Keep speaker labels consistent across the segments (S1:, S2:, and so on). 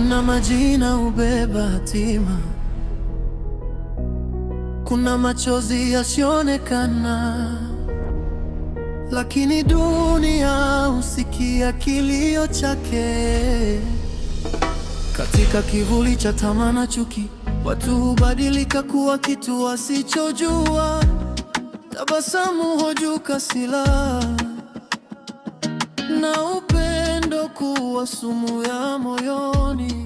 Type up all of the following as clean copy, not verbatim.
S1: Kuna majina ubeba hatima, kuna machozi yasionekana, lakini dunia husikia kilio chake. Katika kivuli cha tamaa na chuki, watu hubadilika kuwa kitu wasichojua. Tabasamu hujuka silaha, na upendo kuwa sumu ya moyoni.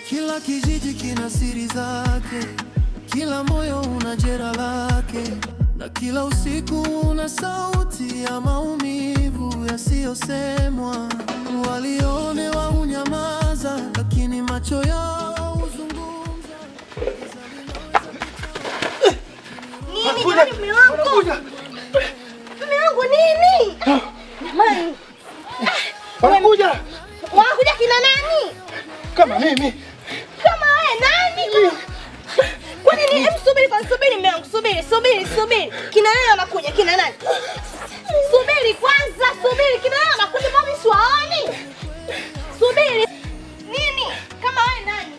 S1: Kila kijiji kina siri zake, kila moyo una jeraha lake, na kila usiku una sauti ya maumivu yasiyosemwa. Walionewa hunyamaza, lakini macho yao huzungumza.
S2: Nini? Mume wangu? Mume wangu nini? Jamani. Wanakuja kina nani?
S3: Kama mimi.
S2: Kama wewe nani? Kwa nini? Subiri mume wangu, subiri. Kina nani wanakuja? Kina nani? Subiri kwanza, kina nani wanakuja? Mimi siwaoni. Subiri. Nini? Kama wewe nani?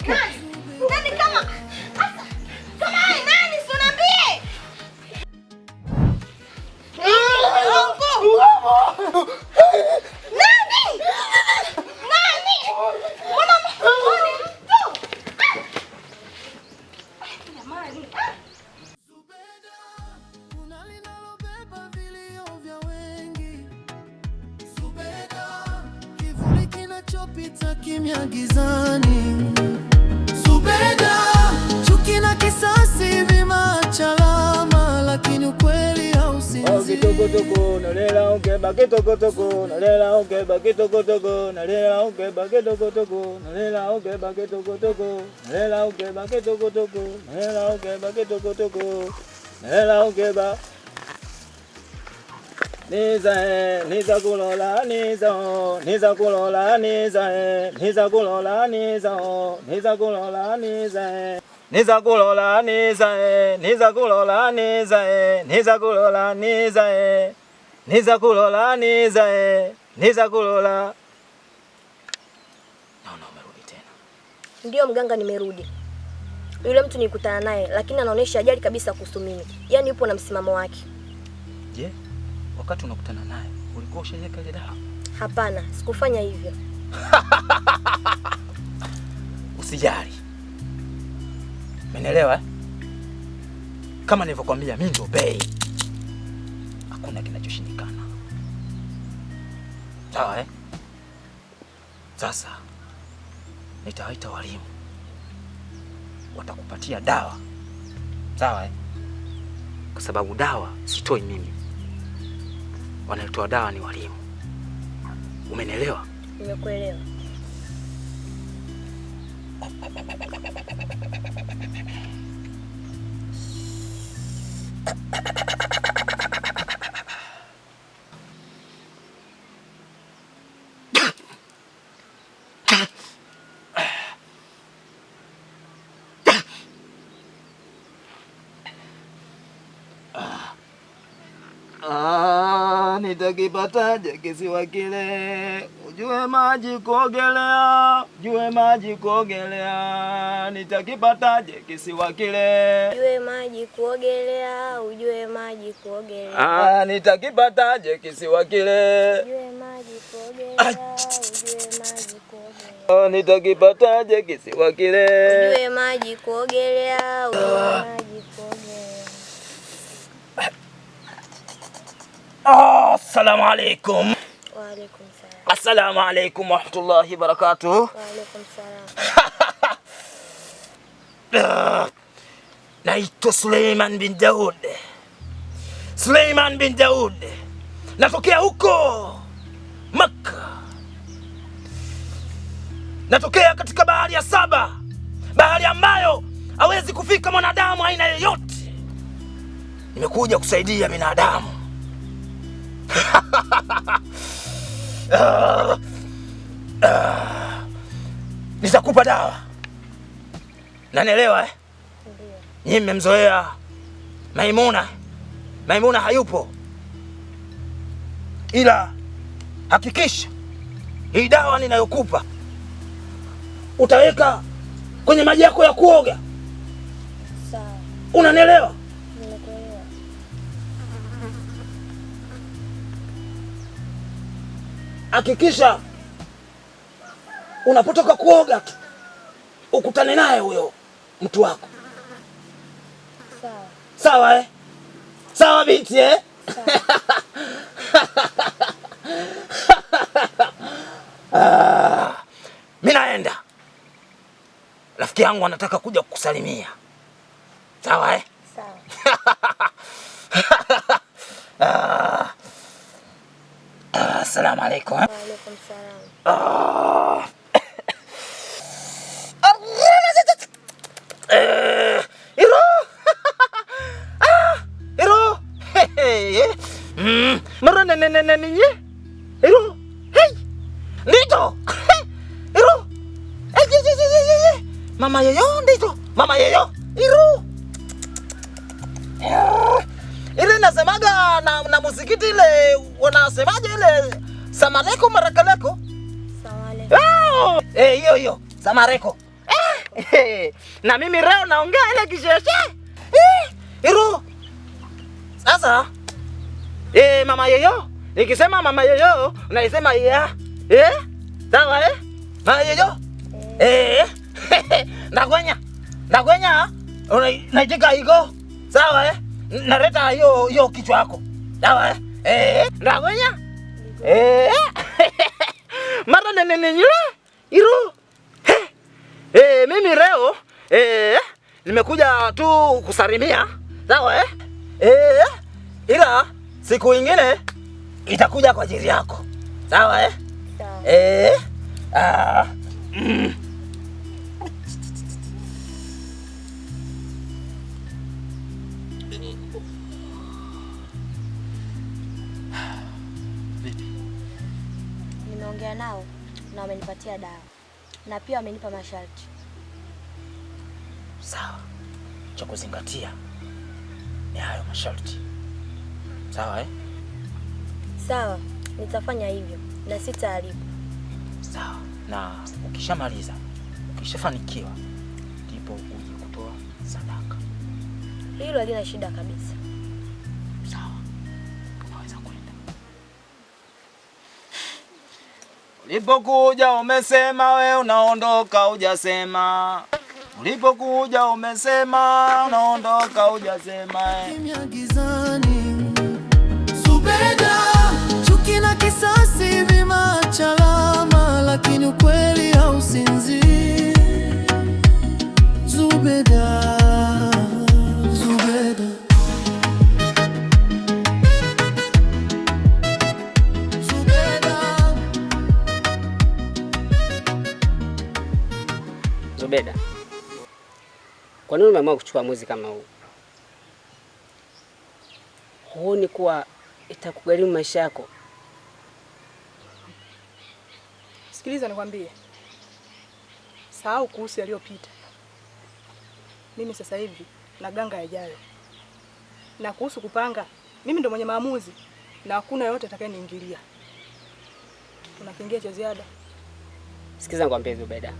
S2: Nani kama? Kama wewe nani? Si uniambie.
S1: Pita kimya gizani. Zubeda, chuki na kisasi vimeacha alama, lakini ukweli hausinzii.
S3: Kitokotoko nalela ongeba, kitokotoko nalela ongeba, kitokotoko nalela ongeba, kitokotoko nalela ongeba, kitokotoko nalela ongeba, kitokotoko nalela ongeba, kitokotoko nalela ongeba. Niza kulola niza kulola niza kulola kulola. Naona umerudi tena.
S2: Ndio mganga, nimerudi. Yule mtu nilikutana naye, lakini anaonesha ajali kabisa kuhusu mimi. Yaani yupo na msimamo wake.
S3: Je, wakati unakutana naye ulikuwa ushaweka ile dawa?
S2: Hapana, sikufanya hivyo.
S3: Usijali. Umeelewa? Kama nilivyokuambia mimi ndio bei. Hakuna kinachoshindikana. Sawa eh? Sasa nitawaita walimu. Watakupatia dawa. Sawa eh? Kwa sababu dawa sitoi mimi. Wanaitoa dawa ni walimu. Umenielewa?
S2: Nimekuelewa.
S3: Nitakipataje kisiwa kile? Ujue maji kuogelea, nitakipataje kisiwa kile?
S2: Ujue maji kuogelea,
S3: nitakipataje kisiwa kile?
S2: Ujue maji kuogelea,
S3: nitakipataje kisiwa kile?
S2: Ujue maji kuogelea,
S3: Assalamu alaikum.
S2: Wa alaikum salam.
S3: Assalamu alaikum wa rahmatullahi wa barakatuh.
S2: Wa alaikum salam.
S3: Naitwa Suleiman bin Daud. Natokea huko Makka. Natokea katika bahari ya Saba. Bahari ambayo hawezi kufika mwanadamu aina yoyote. Nimekuja kusaidia binadamu. Nitakupa dawa. Nanielewa eh?
S2: Ndio.
S3: Nyinyi mmemzoea Maimuna hayupo. Ila hakikisha hii dawa ninayokupa
S4: utaweka kwenye maji yako ya kuoga.
S2: Sawa.
S4: Unanielewa?
S2: Nimekuelewa.
S4: Hakikisha unapotoka kuoga tu ukutane naye huyo mtu wako.
S2: Sawa.
S4: Sawa eh? Sawa binti eh? Mimi naenda. Rafiki yangu anataka kuja kukusalimia. Sawa eh?
S2: Sawa.
S4: Assalamu alaikum.
S2: Wa alaikum salam.
S4: Iro. Iro. Mara nene. Iro. Hey. Ndito. Iro. Mama yoyo ndito. Mama yoyo. Iro. Ile nasemaga na muzikiti ile wanasemaje ile samareko marakaleko?
S2: Samaleko.
S4: Oh! Hiyo. Samareko. Na mimi leo naongea ile kisheshe. Iro. Sasa mama yoyo. Nikisema mama yoyo, unaisema ya. Sawa eh? Mama yoyo. Ndagwenya. Unaitika higo. Sawa eh? Nareta hiyo kichwa yako. Sawa eh? Ndagwenya. Mara nene Iro. Mimi leo nimekuja tu kusalimia. Sawa eh? Ila siku nyingine itakuja kwa ajili yako. Sawa eh? Sawa.
S2: Nimeongea nao na wamenipatia dawa. Na pia wamenipa masharti.
S4: Sawa. Cha kuzingatia ni hayo masharti. Sawa eh?
S2: Sawa, nitafanya hivyo na sitaharibu.
S4: Sawa. Na ukishamaliza, ukishafanikiwa, ndipo uje kutoa sadaka.
S2: Hilo halina shida kabisa.
S4: Sawa. Unaweza kwenda. Ulipokuja umesema we unaondoka hujasema. Ulipokuja umesema unaondoka hujasema.
S1: Kimya gizani. Zubeda, chuki na kisasi vimeacha alama, lakini ukweli hausinzii. Zubeda.
S5: Zubeda, kwa nini umeamua kuchukua mwizi kama huu? Huoni kuwa itakugharimu maisha yako?
S6: Sikiliza nikwambie. Sahau kuhusu yaliyopita. Mimi sasa hivi na ganga yajayo. Na kuhusu kupanga, mimi ndo mwenye maamuzi na hakuna yote atakayeniingilia. Unakiingia cha ziada.
S5: Sikiza nikwambie Zubeda.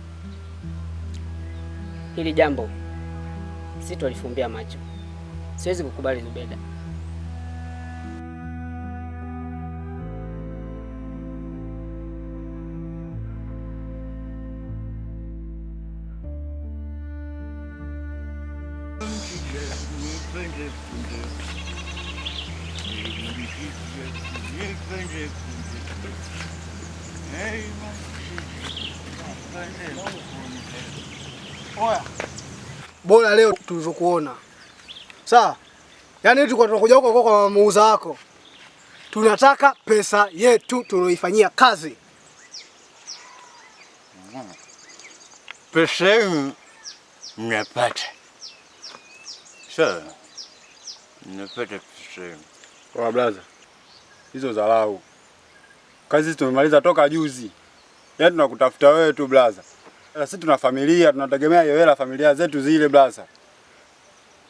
S5: Hili jambo sitolifumbia macho. Siwezi kukubali Zubeda.
S7: Oya. Bora leo tulivyokuona. Sawa? Yaani tulikuwa tunakuja huko kwa muuza wako. Tunataka pesa yetu tulioifanyia kazi.
S8: Pesa yenu mnapata. Sawa. Mnapata pesa yenu.
S9: Kwa blaza. Hizo dharau. Kazi tumemaliza toka juzi. Yaani tunakutafuta wewe tu blaza. Sisi tuna familia, tunategemea hiyo hela familia zetu zile blaza.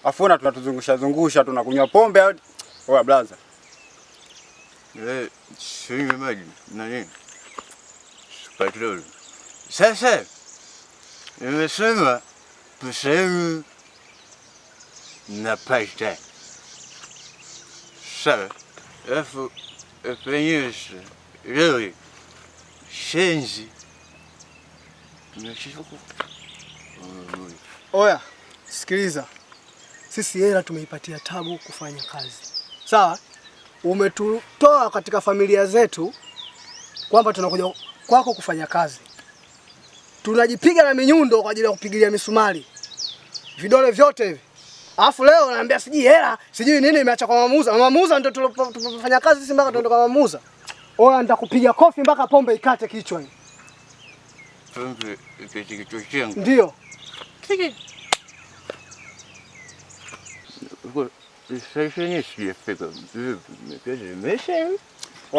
S9: Afuna tunatuzungusha tunakunywa pombe. Oya blaza.
S8: Shinywe maji na nini? Petrol. Sasa Nimesema pesa yenu napata. Sawa. Alafu penyewe leo shenzi.
S7: Oya, sikiliza. Sisi hela tumeipatia tabu kufanya kazi. Sawa? Umetutoa katika familia zetu kwamba tunakuja kwako kufanya kazi. Tunajipiga na minyundo kwa ajili ya kupigilia misumari. Vidole vyote hivi. Alafu leo naambia sijui hela, sijui nini imeacha kwa Mamuza. Mamuza ndio tunafanya kazi sisi mpaka tuende kwa Mamuza. Oya, nitakupiga kofi mpaka pombe ikate kichwa hii.
S8: Pombe ikate kichwa changu.
S7: Ndio.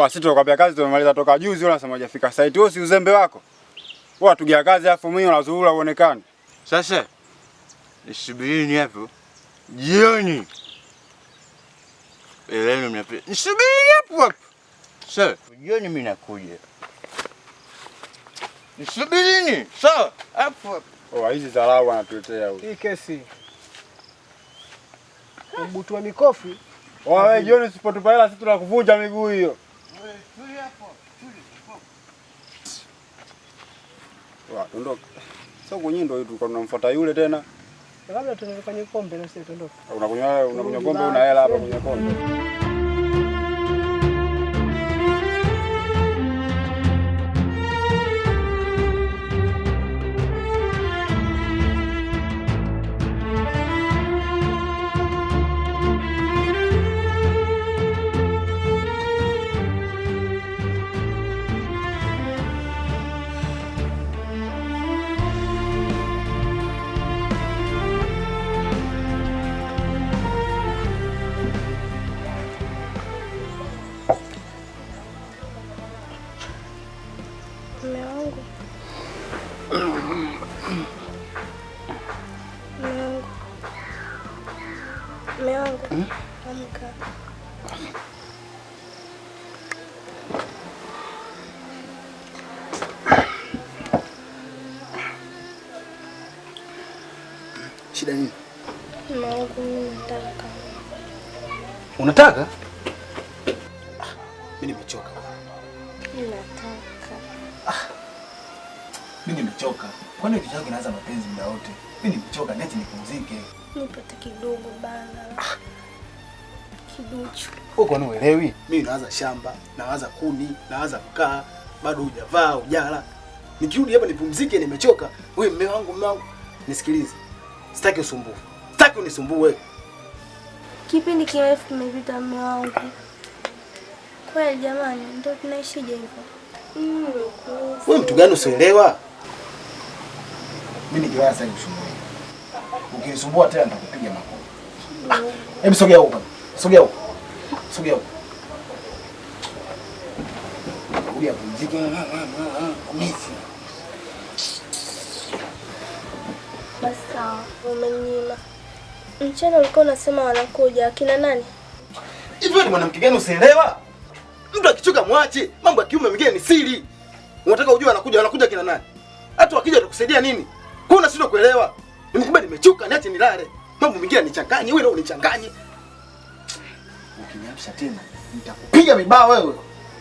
S9: Sisi tunakwambia kazi tumemaliza toka juzi, unasema hujafika site. Wewe si uzembe wako. Wewe tugia kazi afu mimi unazurura uonekane.
S8: Sasa nisubirini hapo jioni. Eleni mnape. Nisubirini hapo. Sasa jioni mimi nakuja. Nisubirini. Sawa, hapo.
S9: Hizi dharau anatuletea huyu.
S7: Hii kesi. Ubutu wa mikofi.
S9: Wewe jioni usipotupa hela sisi tunakuvunja miguu hiyo. Ondoka. Sasa kwenye ndo tulikuwa tunamfuata yule tena.
S7: Labda tunafanya kombe na sisi tuondoke.
S9: Unakunywa kombe una hela hapa kwenye kombe.
S2: Amka.
S7: Shida nini?
S2: Nataka.
S7: Unataka? Mimi nimechoka.
S2: Nataka.
S7: Mimi nimechoka. Kwani kichwa kinaanza mapenzi muda wote? Mimi nimechoka, neti nipumzike.
S2: Nipate kidogo bana. Kiduchu.
S7: Uko unaelewi? Mimi naanza shamba, naanza kuni, naanza kukaa, bado hujavaa, hujala. Nikirudi hapa nipumzike, nimechoka. Wewe mume wangu, nisikilize. Sitaki usumbufu. Sitaki unisumbue.
S2: Kipindi kirefu kimepita mume wangu. Kweli jamani, ndio tunaishije hivyo?
S7: Wewe mtu gani usielewa? Mimi nikiwaa sasa nikusumbue. Ukinisumbua tena nitakupiga makofi. Hebu sogea huko. Sogea huko. Sogea huko. Kuja pumzike. Kumisi.
S2: Basi umenyima. Mchana ulikuwa unasema wanakuja akina nani?
S7: Hivyo ni mwanamke gani usielewa? Mtu akichoka mwache. Mambo ya kiume mengine ni siri. Unataka ujue wanakuja kina nani? Hata wakija watakusaidia nini? Kwa una sio kuelewa. Nimekubali nimechoka, niache nilale. Mambo mengine nichanganye, wewe ndio unichanganye. Ukiniamsha tena, nitakupiga mibao wewe.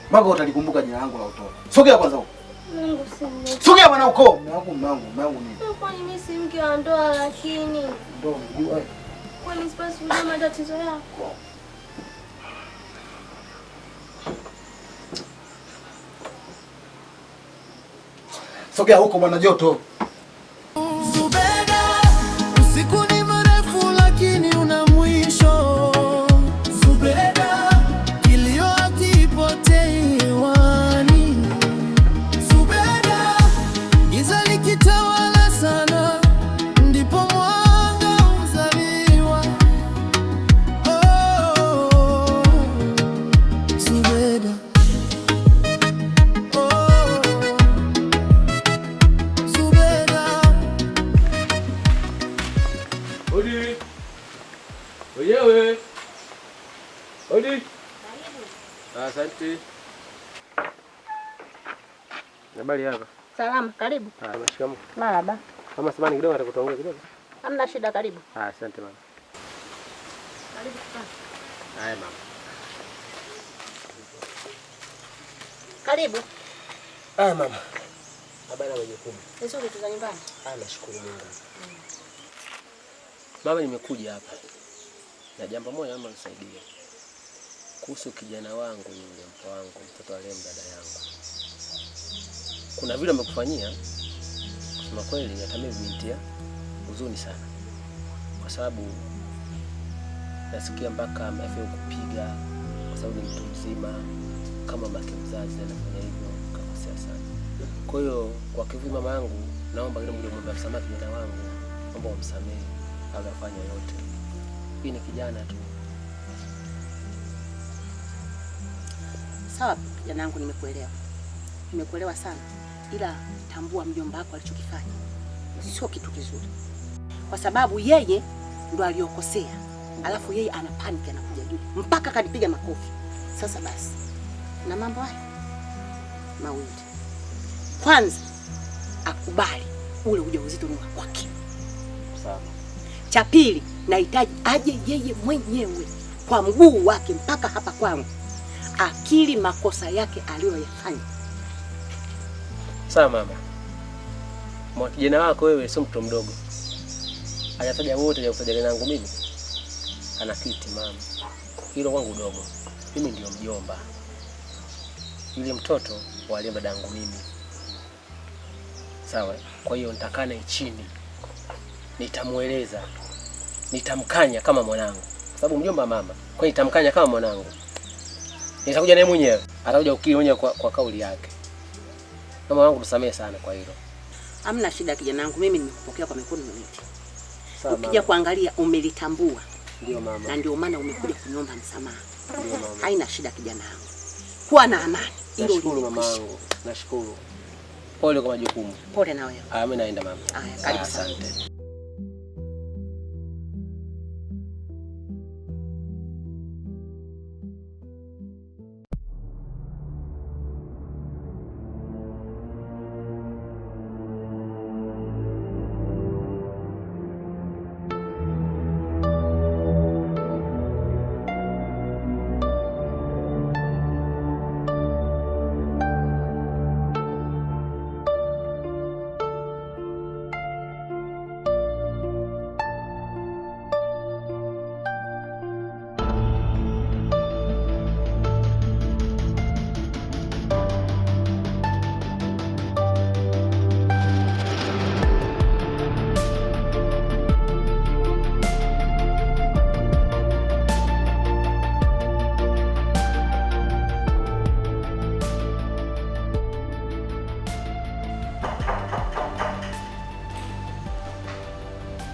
S7: Mpaka utalikumbuka jina langu la utoto. Sogea kwanza huko.
S2: Mungu si.
S7: Sogea bwana huko. Mume wangu nini?
S2: Kwa nini mimi si mke wa ndoa lakini?
S7: Ndio unajua.
S2: Kwa nini sipasi kujua matatizo yako?
S7: Sogea huko bwana joto.
S1: Zubeda, usiku ni mrefu lakini una mwisho. Zubeda, kilio hakipotei hewani. Zubeda, giza likitawala sana ndipo mwanga huzaliwa. Oh, Zubeda.
S3: Odi. Wewe. Odi. Asante. Habari hapa?
S2: Salama, karibu.
S3: Shikamoo.
S2: Marhaba.
S5: Kama samani kidogo atakutongoza kidogo.
S2: Hamna shida, karibu.
S5: Asante mama.
S2: Karibu sana.
S5: Haya mama.
S2: Karibu.
S5: Mama. Habari ya majukumu.
S2: Hizo vitu za nyumbani.
S5: Nashukuru Mungu. Mama, nimekuja hapa na jambo moja, mama nisaidie. Kuhusu kijana wangu yule, mpo wangu, mtoto wa Lem, dada yangu. Kuna vile amekufanyia, kusema kweli hata mimi nimetia huzuni sana. Kwa sababu nasikia mpaka amefikia kupiga kwa sababu ni mtu mzima, kama mke mzazi anafanya hivyo, kakosea sana. Kwa hiyo kwa kifupi mama yangu, naomba kile mmoja msamaha kijana wangu, naomba umsamehe au afanye yote. Hii ni kijana tu.
S2: Sawa kijana wangu, nimekuelewa. Nimekuelewa sana. Ila tambua mjomba wako alichokifanya sio kitu kizuri. Kwa sababu yeye ndo aliyokosea. Alafu yeye ana panic, anakuja juu mpaka kanipiga makofi. Sasa basi. Na mambo haya mawili. Kwanza akubali ule ujauzito ni wa kwake.
S5: Sawa.
S2: Cha pili, nahitaji aje yeye mwenyewe kwa mguu wake mpaka hapa kwangu, akili makosa yake aliyoyafanya.
S5: Sawa mama. Kijana wako wewe sio mtu mdogo. Hajataja wote ya kusajili nangu mimi. Ana kiti mama. Hilo kwangu dogo. Mimi ndio mjomba. Yule mtoto wale dadangu mimi. Sawa? Kwa hiyo nitakana chini. Nitamueleza. Nitamkanya kama mwanangu. Sababu mjomba mama. Kwa hiyo nitamkanya kama mwanangu. Nitakuja naye mwenyewe. Atakuja ukili mwenyewe kwa kauli yake. Mama wangu tusamee sana kwa hilo.
S2: Hamna shida kijana wangu, mimi nimekupokea kwa mikono miwili. Ukija kuangalia umelitambua.
S5: Ndio mama.
S2: Na ndio maana umekuja kuniomba msamaha.
S5: Ndio mama.
S2: Haina shida kijana wangu. Kuwa na amani.
S5: Nashukuru mama wangu. Nashukuru. Pole kwa majukumu.
S2: Pole na wewe.
S5: Mimi naenda mama.
S2: Haya, karibu sana.
S5: Asante.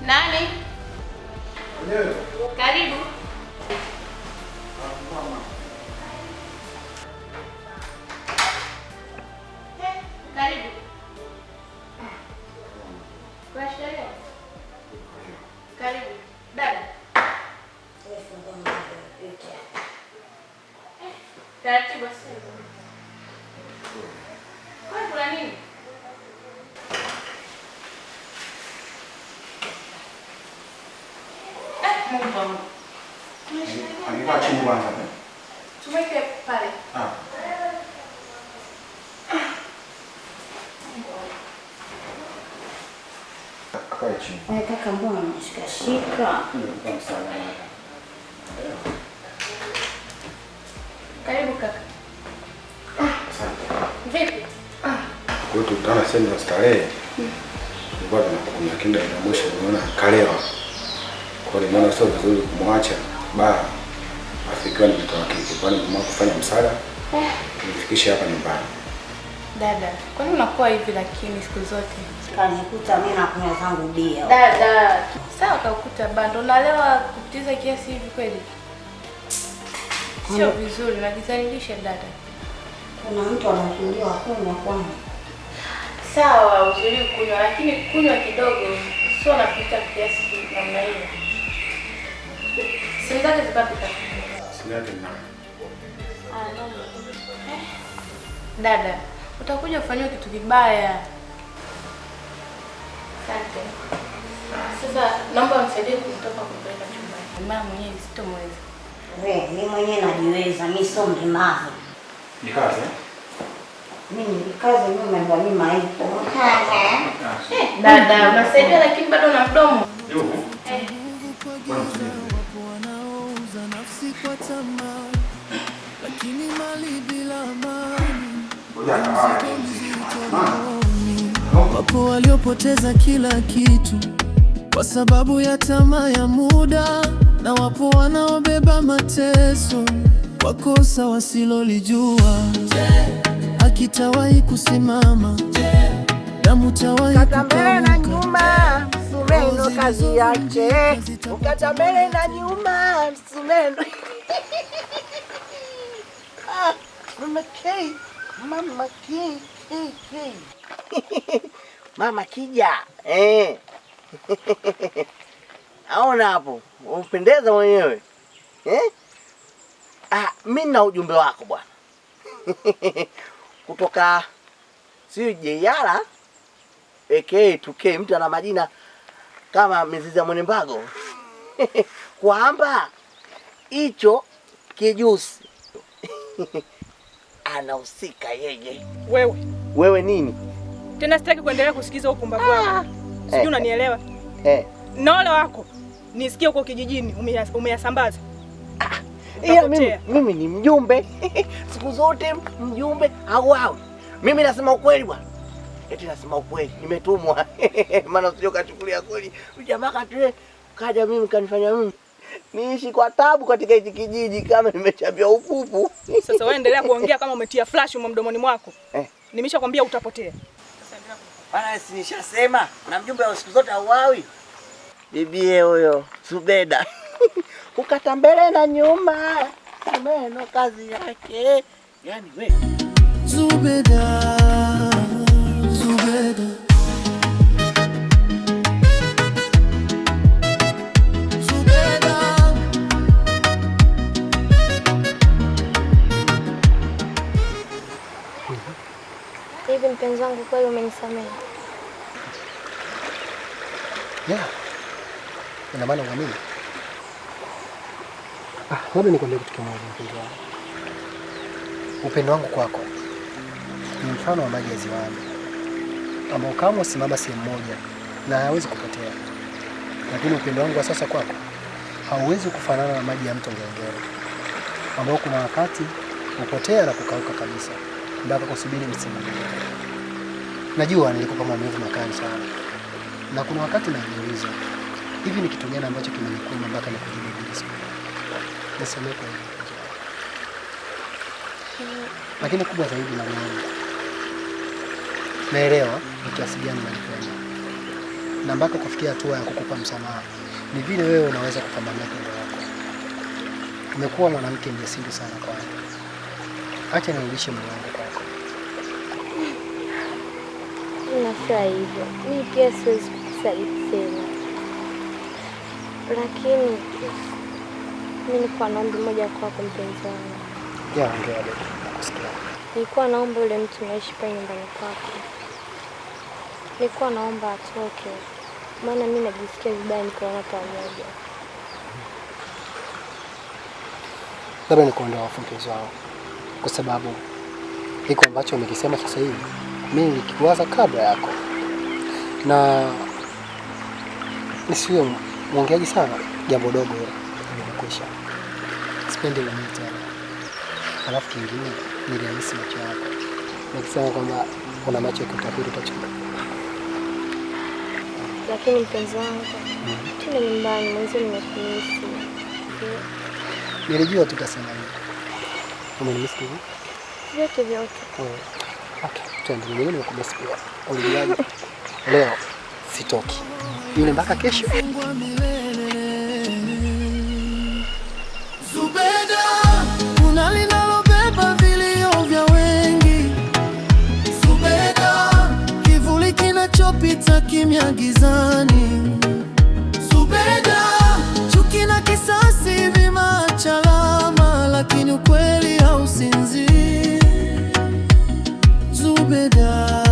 S2: Nani? Karibu. Karibu. Karibu. Dada. Taratibu sana. Kuna nini?
S9: Anikaa chini kwanza.
S2: Tumweke pale.
S9: Kae chini.
S2: Kaka, mbona unashikashika? Karibu kaka.
S9: Asante.
S2: Vipi?
S9: Kwa hiyo tukutana sehemu za starehe. Tulikuwa tunakunywa kinda ya mwisho, nimeona kalewa. Kwa hiyo nimeona sio vizuri kumwacha baa afikiwa ni mtoto wake. Kwa hiyo nimeamua kufanya msaada nifikishe hapa nyumbani.
S10: Dada, kwa nini unakuwa hivi lakini siku zote?
S2: Kanikuta mimi nakunywa zangu bia.
S10: Dada, sawa kaukuta bando. Unalewa kupitiza kiasi hivi kweli? Sio vizuri, unajizalilisha dada.
S2: Kuna mtu anakunywa kunywa kwanza.
S10: Sawa, uzuri kunywa lakini kunywa kidogo, sio napita kiasi namna hiyo. Simu zake zipapita.
S9: Simu yake na.
S10: Dada, utakuja kufanywa kitu kibaya. Asante. Sasa naomba unisaidie kumtoka kumpeleka chumbani. Mama mwenyewe sitomweza.
S11: Wewe, mimi mwenyewe najiweza, mimi sio mlemavu.
S9: Ni kazi eh?
S11: Mimi kazi mimi ndo mimi maipo.
S10: Dada, unasaidia lakini bado una mdomo.
S9: Yuko.
S1: Wanauza nafsi kwa tamaa, lakini mali bila amani. Wapo waliopoteza kila kitu kwa sababu ya tamaa ya muda, na wapo wanaobeba mateso kwa kosa wasilolijua. Akitawahi kusimama, damu tawahi
S12: ukata na nyuma, msumeno kazi yake. Ukata mbele na nyuma, msumeno. Mama K, Mama K, K. Mama Kija, aona hapo, upendeza mwenyewe. Mimi na ujumbe wako bwana. Kutoka si Jeyala aka 2K, mtu ana majina kama mizizi ya Mwenembago. Kwamba hicho kijusi anahusika yeye.
S6: Wewe
S12: nini?
S6: Tena sitaki kuendelea kusikiza upumbavu wako. Sijui unanielewa? Na wale wako nisikie huko kijijini umeyasambaza.
S12: Mimi ni mjumbe. Siku zote mjumbe au. Mimi nasema ukweli bwana. Eti nasema ukweli, nimetumwa. Maana usije kachukulia kweli. Jamaa kati kaja mimi kanifanya mimi niishi kwa tabu katika hiki kijiji kama nimechapia upupu.
S6: Sasa wewe endelea kuongea kama umetia flash mdomoni mwako. Nimeshakwambia utapotea.
S12: Bana, si nishasema na mjumbe wa siku zote hauawi. Bibie huyo Zubeda. Ukata mbele na nyuma, meno kazi yake. Yaani wewe
S1: Zubeda.
S2: Hivi mpenzi wangu, kweli umenisamehe?
S7: Ina maana uamini? Labda nikwambie kitu kimoja mpenzi wangu. Upendo wangu kwako ni mfano wa maji ya ziwani ambao kama usimama sehemu moja na hayawezi kupotea. Lakini upendo wangu wa sasa kwako hauwezi kufanana na maji ya mto Ngorongoro ambao kuna wakati upotea na kukauka kabisa mpaka kusubiri msimu mwingine. Najua nilikupa maumivu makali sana, na kuna wakati najiuliza, hivi ni kitu gani ambacho kimenikuma mpaka nikujibu hivi siku? Nisamehe kwa hilo. Lakini kubwa zaidi na mimi naelewa ni kiasi gani unanipenda, na mpaka kufikia hatua ya kukupa msamaha ni vile wewe unaweza kupambania pendo lako. Umekuwa mwanamke mjasiri sana kwangu. Acha nirudishe moyo wangu kwako.
S2: Nafurahi hivyo. Mimi pia siwezi kukusaliti tena, lakini mimi nilikuwa naomba moja kwako mpenzi wangu.
S7: Ongea bado nakusikia.
S2: Nilikuwa naomba yule mtu naishi pale nyumbani kwako, nilikuwa naomba atoke, maana mimi najisikia vibaya nikiona pamoja.
S7: Labda nikuondoa wafumbuzi wao, kwa sababu hiko ambacho umekisema sasa hivi mimi nikiwaza kabla yako, na nisiwe mwongeaji sana. Jambo dogo limekwisha, sipendi mimi tena. Alafu kingine nilihisi macho yako nikisema kwamba kuna macho yakutapiri utachoka.
S2: Lakini mpenzi wangu, tuna nyumbani mwanzo nimekumisi.
S7: Nilijua tutasema hivi. Umenimisi hivi?
S2: Vyote.
S7: Okay, twende. Mimi nimekumisi pia. Ulijuaje? Leo sitoki. Yule mpaka kesho.
S1: Zubeda, kuna linalobeba vilio vya wengi. Zubeda, kivuli kinachopita kimya gizani. Zubeda, chuki na kisasi vimeacha alama, lakini ukweli hausinzii. Zubeda,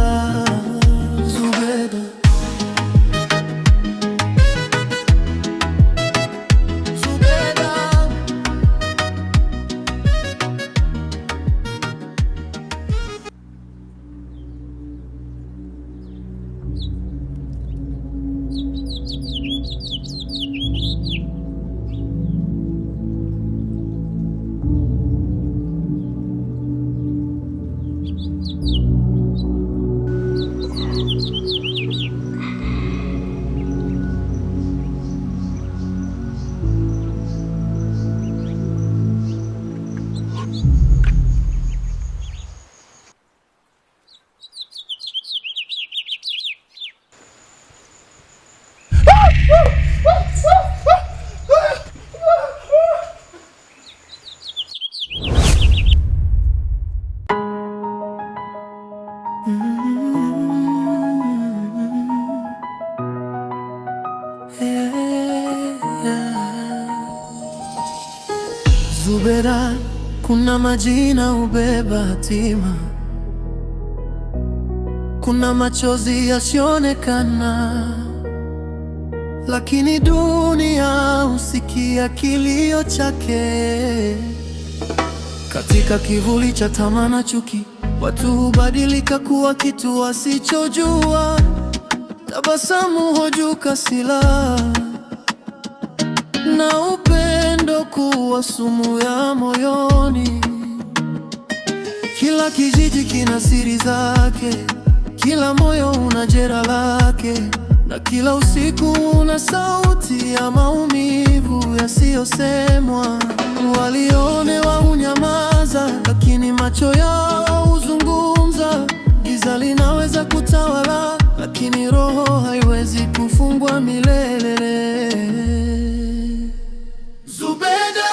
S1: Zubeda, kuna majina ubeba hatima, kuna machozi yasionekana, lakini dunia husikia kilio chake. Katika kivuli cha tamaa na chuki, watu hubadilika kuwa kitu wasichojua. Tabasamu hujuka silaha, na upendo kuwa sumu ya moyoni. Kila kijiji kina siri zake, kila moyo una jeraha lake, na kila usiku una sauti ya maumivu yasiyosemwa. Walionewa hunyamaza, lakini macho yao huzungumza. Giza linaweza kutawala, lakini roho haiwezi kufungwa milele. Zubeda,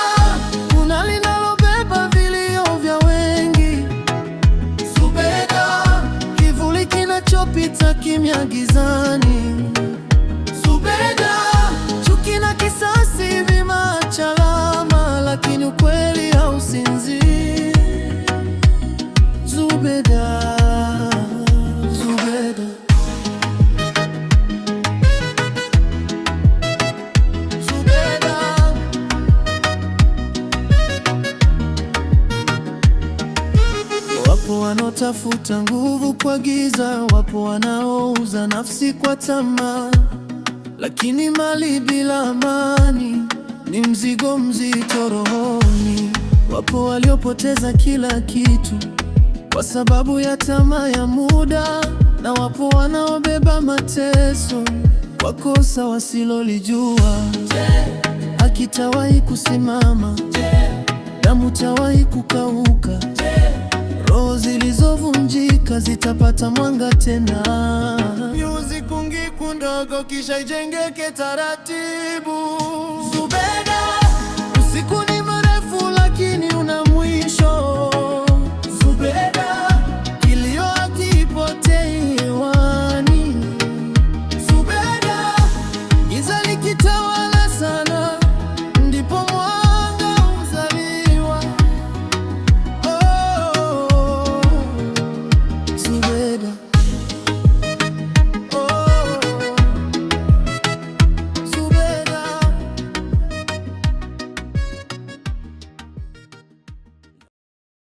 S1: kuna linalobeba vilio vya wengi. Zubeda, kivuli kinachopita kimya gizani. Zubeda, chuki na kisasi vimeacha alama, lakini ukweli hausinzii. Zubeda, Zubeda, Zubeda. Wapo wanaotafuta nguvu kwa giza, wapo wanaouza nafsi kwa tamaa, lakini mali bila amani ni mzigo mzito rohoni. Wapo waliopoteza kila kitu kwa sababu ya tamaa ya muda, na wapo wanaobeba mateso kwa kosa wasilolijua. Haki itawahi kusimama? Damu itawahi kukauka? Roho zilizovunjika zitapata mwanga tena? Nyuzi kungiku ndogo kisha ijengeke taratibu. Zubeda, usiku